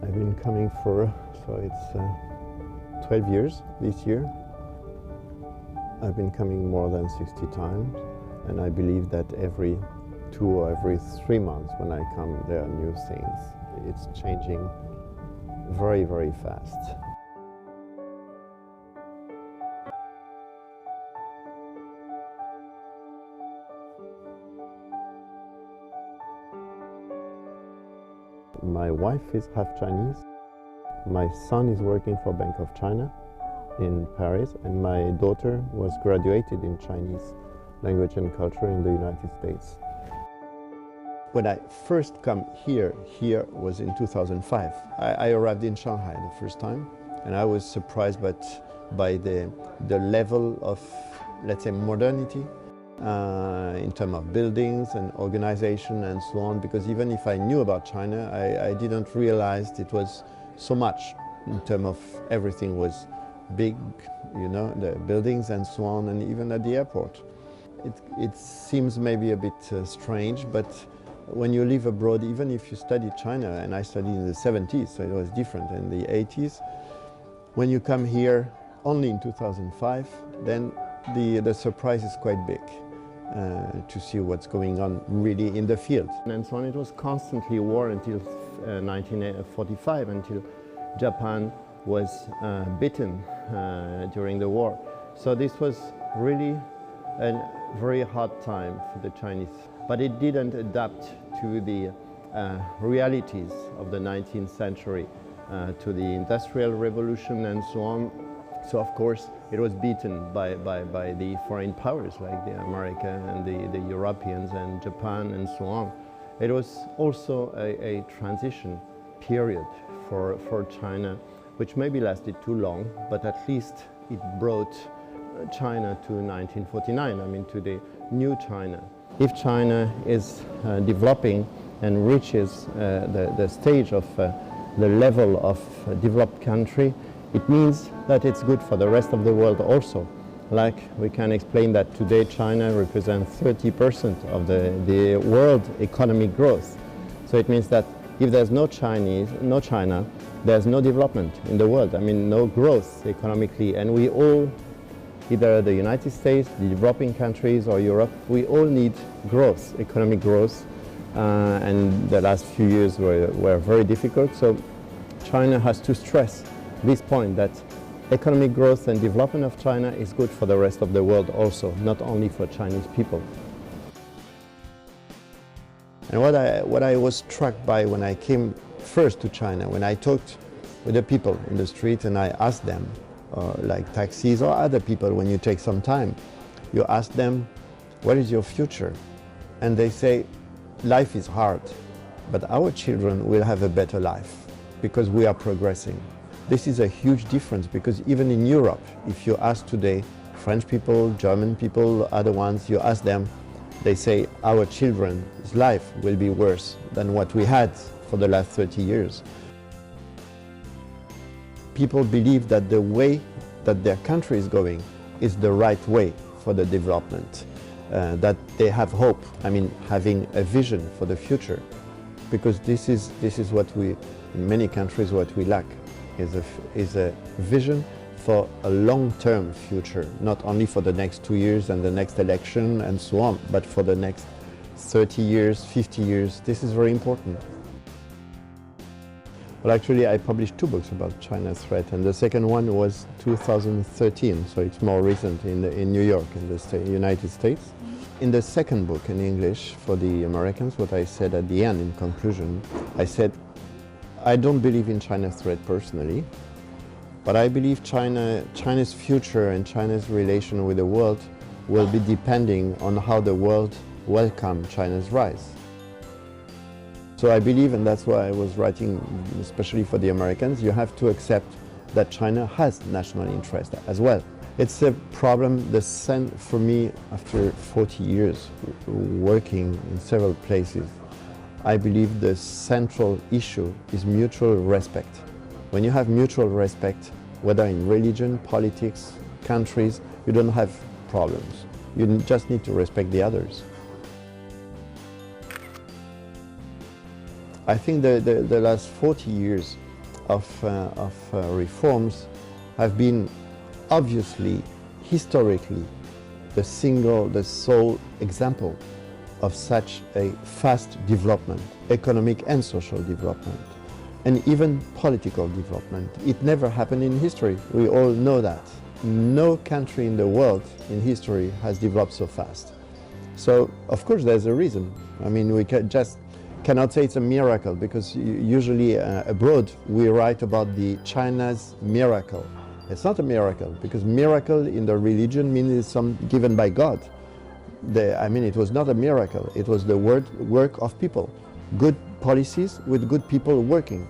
I've been coming so it's 12 years this year. I've been coming more than 60 times, and I believe that every 2 or every 3 months when I come, there are new things. It's changing very, very fast. My wife is half Chinese. My son is working for Bank of China in Paris, and my daughter was graduated in Chinese language and culture in the United States. When I first come here was in 2005. I arrived in Shanghai the first time, and I was surprised by the level of, let's say, modernity in terms of buildings and organization and so on, because even if I knew about China, I didn't realize it was so much in terms of everything was big, you know, the buildings and so on, and even at the airport. It seems maybe a bit strange, but when you live abroad, even if you study China, and I studied in the 70s, so it was different in the 80s, when you come here only in 2005, then the surprise is quite big to see what's going on really in the field. And so on, it was constantly war until 1945, until Japan was beaten during the war. So this was really a very hard time for the Chinese. But it didn't adapt to the realities of the 19th century, to the Industrial Revolution and so on. So of course it was beaten by the foreign powers like the America and the Europeans and Japan and so on. It was also a transition period for China, which maybe lasted too long, but at least it brought China to 1949, I mean to the new China. If China is developing and reaches the stage of the level of a developed country, it means that it's good for the rest of the world also. Like we can explain that today China represents 30% of the world economic growth. So it means that if there's no China, there's no development in the world. I mean, no growth economically, and we all, either the United States, the developing countries, or Europe, we all need growth, economic growth, and the last few years were very difficult. So China has to stress this point that economic growth and development of China is good for the rest of the world also, not only for Chinese people. And what I was struck by when I came first to China, when I talked with the people in the street and I asked them, like taxis or other people, when you take some time, you ask them, what is your future? And they say, life is hard, but our children will have a better life because we are progressing. This is a huge difference, because even in Europe, if you ask today French people, German people, other ones, you ask them, they say our children's life will be worse than what we had for the last 30 years. People believe that the way that their country is going is the right way for the development, that they have hope, I mean having a vision for the future, because this is what we, in many countries, what we lack is a vision for a long-term future, not only for the next 2 years and the next election and so on, but for the next 30 years, 50 years. This is very important. Well, actually, I published 2 books about China's threat, and the second one was 2013, so it's more recent, in New York, in the United States. In the second book in English for the Americans, what I said at the end in conclusion, I said, I don't believe in China's threat personally, but I believe China's future and China's relation with the world will be depending on how the world welcomes China's rise. So I believe, and that's why I was writing especially for the Americans, you have to accept that China has national interest as well. It's a problem, for me, after 40 years working in several places, I believe the central issue is mutual respect. When you have mutual respect, whether in religion, politics, countries, you don't have problems. You just need to respect the others. I think the last 40 years of reforms have been obviously, historically, the sole example of such a fast development, economic and social development, and even political development. It never happened in history. We all know that. No country in the world in history has developed so fast. So, of course, there's a reason. I mean, we cannot say it's a miracle, because usually abroad we write about the China's miracle. It's not a miracle, because miracle in the religion means some given by God. I mean, it was not a miracle. It was the work of people. Good policies with good people working.